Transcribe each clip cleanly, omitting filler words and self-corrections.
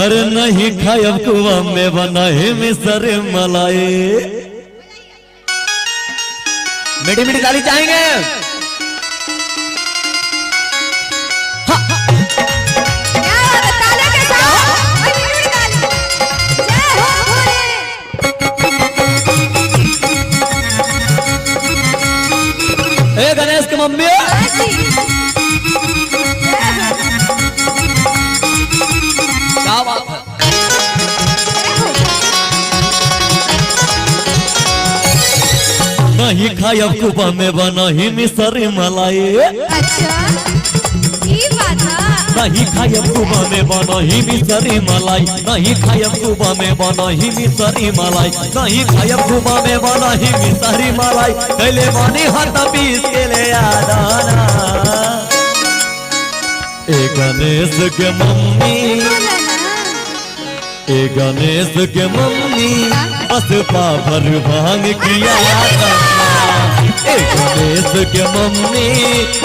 अरे नहीं खायब कुआ में बना है मिसर मलाई। मीठी मीठी ताली चाहेंगे। गणेश की मम्मी क्या बात है। नहीं खायब कुआ में बना ही मिसर मलाई। अच्छा ये बात है। नहीं खायब कुआ में बना ही मिसरी मलाई। नहीं खायब कुआ में बना ही मिसरी मलाई। नहीं खायब कुआ में बना ही मिसरी मलाई। पहले मानी हाथ पीस के ले आदाना। ए गणेश के मम्मी, ए गणेश के मम्मी बस पाभर भांग किया करना। ए गणेश के मम्मी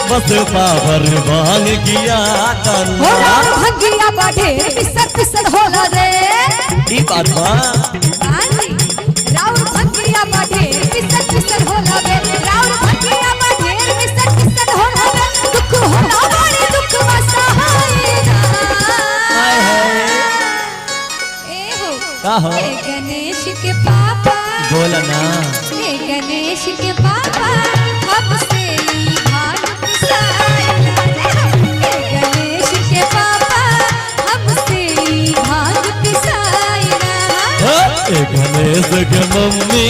बस पाभर भांग किया करना। भगिया बाढ़े पिसर पिसर होला रे। ई बात बा राउर भगिया बाढ़े पिसर पिसर होला रे। राउर भगिया बाढ़े पिसर पिसर होला रे। दुख होला बड़े दुख वसहाय ना। हाय हाय ए हो का हो ए गणेश के पापा बोला ना। ए गणेश के पापा हमसे ही भाग पिसाइला रे। ए गणेश के पापा हमसे ही भाग पिसाइला। ए गणेश के मम्मी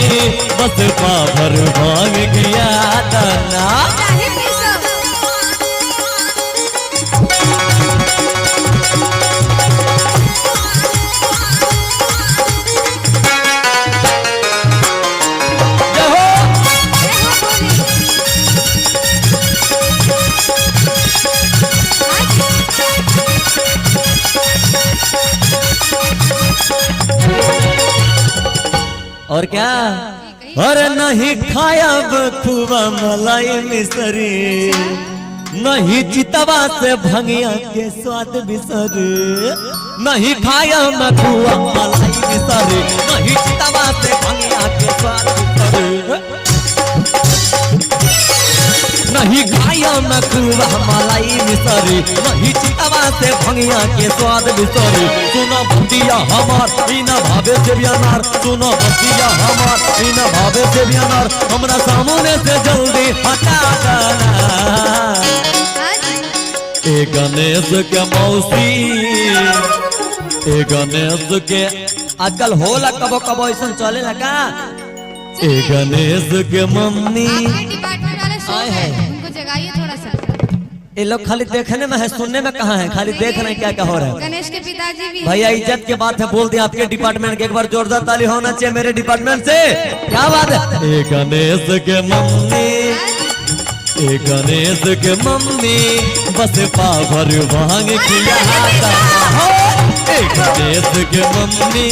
बस पाभर भांग किया करना। नहीं पिसो और क्या। अरे नहीं खायब खुआ मलाई मिसरी। नहीं चितवा से भंगिया के स्वाद बिसर। नहीं खायब खुआ मलाई मिसरी। नहीं चितवा से भंगिया के स्वाद बिसर। नहीं खायब खुआ मलाई मिसरी। नहीं चितवा से भंगिया के स्वाद बिसरी। सुनो भंगिया हमार इना भावे से बियानार। सुनो भंगिया हमार इना भावे से बियानार। हमरा सामने से जल्दी हटा देना। ए गणेश के मौसी, ए गणेश के आजकल होला कबो कबो ऐसा चले लगा। ए गणेश के मम्मी। आपके डिपार्टमेंट वाले सो आए गए हैं। उनको जगाइए थोड़ा सा। ये लोग खाली देखने में है, सुनने में कहाँ है, खाली देख रहे हैं क्या क्या हो रहा है। गणेश के पिताजी भी भैया इज्जत की बात है, बोल दिया आपके डिपार्टमेंट के। एक बार जोरदार ताली होना चाहिए मेरे डिपार्टमेंट से। क्या बात है। ए गणेश के मम्मी, ए गणेश के मम्मी बस पाभर भांग किया करना। ए गणेश के मम्मी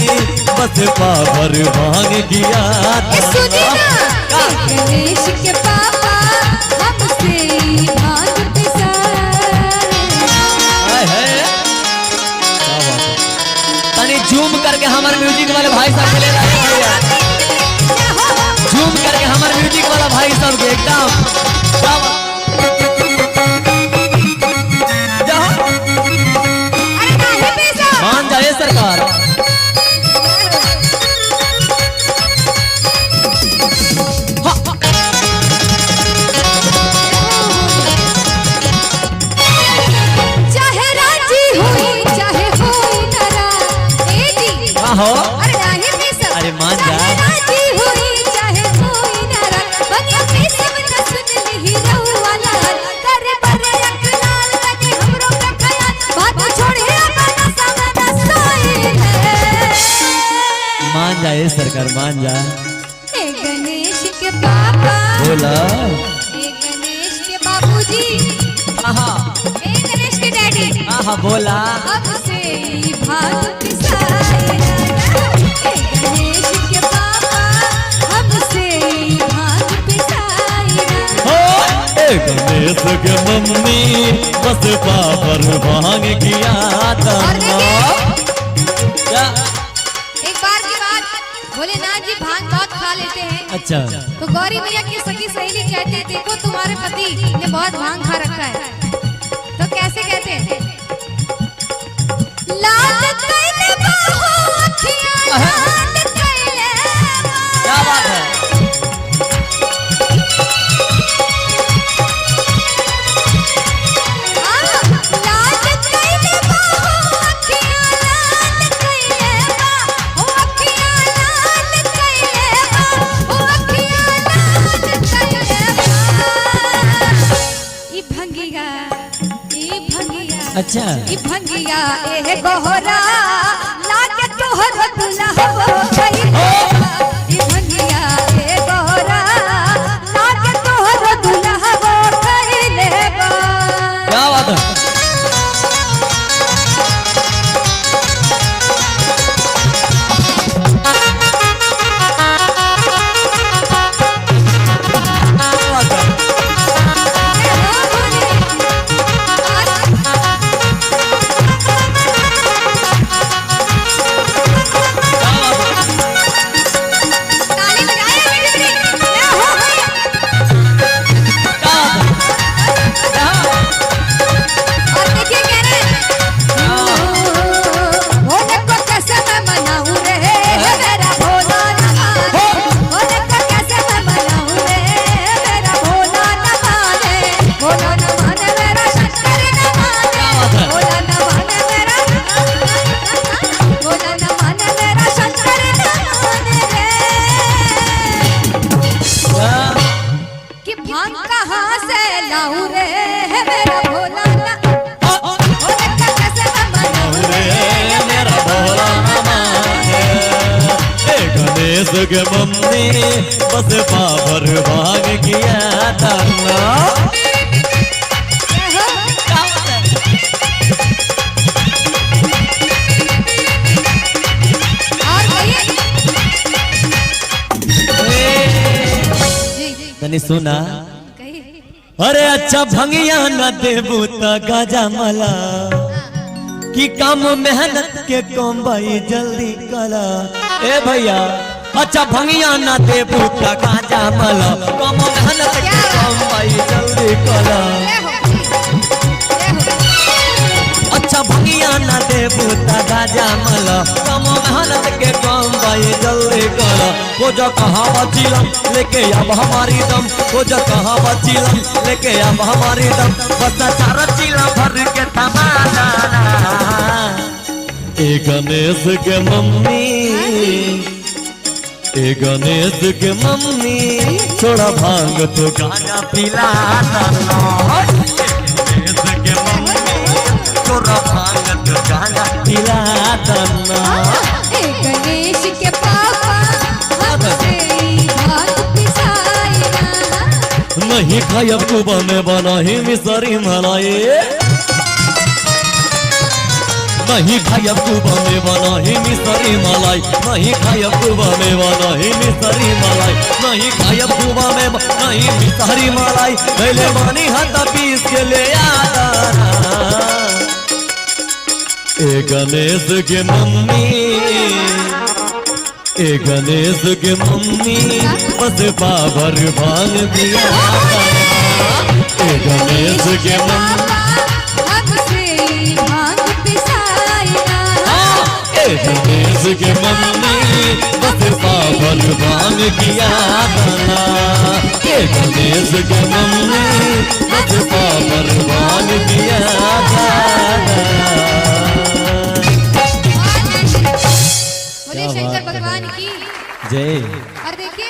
बस पाभर भांग किया करना। गणेश के पापा हमसे ही भाग पिसाए। तनी जूम करके हमारे म्यूजिक वाले भाई साहब ले रहे हैं भैया। जूम करके हमारे म्यूजिक वाला भाई साहब के एकदम मान जाए सरकार। चाहे राजी होई चाहे होई नाराज। ए जी हो अरे नहीं पिसो। अरे मान जा। चाहे राजी होई चाहे होई नाराज। बनिया पिसो न सुन ली रहुआ लाल। करे बरे अख लाल लगे हमरो का ख्याल। बात छोड़े अपना सामना सोई ले। मान जाए सरकार, मान जा। ए गणेश के पापा, बोला ए गणेश के बाबूजी, आहा ए गणेश के डैडी। आहा बोला अब से ही भाग पिसाए ना। ए गणेश के पापा हमसे ही भाग पिसाए ना। ए गणेश के मम्मी बस पाभर भांग किया और करना। देखिए जी भांग बहुत खा लेते हैं। अच्छा तो गौरी मैया की सखी सहेली कहते हैं देखो तुम्हारे पति ने बहुत भांग खा रखा है। तो कैसे कहते हैं? लाल कैले बाहो अखियां लाल कैले क्या बात है? लाल कैले बाहो अखियां लाल कैले बाहो अखियां लाल कैले बाहो अखियां लाल कैले बा। ई भंगिया अच्छा ई भंगिया ए गोहरा लागे तोहर दुल्हा हो गई। ई भंगिया ए गोहरा लागे तोहर दुल्हा हो गई ले बा। क्या बात है? ताली बजाए बिजली ये हो गई। और देखिए कह रहे होने को कैसे मैं मनाऊं रे मेरा भोला न माने। होने को कैसे मैं मनाऊं रे मेरा भोला न माने। भोला न माने मेरा शंकर न माने। भोला न माने मेरा भोला न माने मेरा शंकर न माने रे। कि भांग कहाँ से लाऊं रे मेरा भोला न होने को कैसे मैं मनाऊं रे मेरा भोला न माने। गणेश के मम्मी बस पावर भाग किया था ना। और कहिए जी तनी सुना कहिए। अरे अच्छा भंगिया न देबू त गाजा मला कि काम मेहनत के कम भाई जल्दी कला। ए भैया अच्छा भंगिया न देबू त गाजा मला काम मेहनत के कम भाई जल्दी कला। ले हो अच्छा भंगिया न देबू त गाजा मला काम मेहनत के कम भाई जल्दी कला। वो जो कहावत चिलम लेके अब हमारी दम। वो जो कहावत चिलम लेके अब हमारी दम। बस चार चिलम भर के तमाना। ए गणेश के मम्मी ए गणेश के मम्मी छोड़ा भांग तो गाना पिला दो। गणेश के मम्मी छोड़ा भांग तो गाना पिला दो। ए गणेश के पापा हमसे भांग पिसाई ना। नहीं खायब कुबा में बना ही मिसरी मलाई। नहीं खायब कुबा में बना ही मिसरी मलाई। नहीं खायब कुबा में बना ही मिसरी मलाई। नहीं खायब कुबा में नहीं मिसरी मलाई। पहले मानी हाथ पीस के ले आदा। ए गणेश के मम्मी ए गणेश के मम्मी बस पावर भांग दिया। ए गणेश के मम्मी हमसे भांग पिसाई ना। ए गणेश के मम्मी बस पावर भांग किया दाना। ए गणेश के मम्मी बस पावर भांग किया दाना। बोले शंकर भगवान की। जय। और देखिए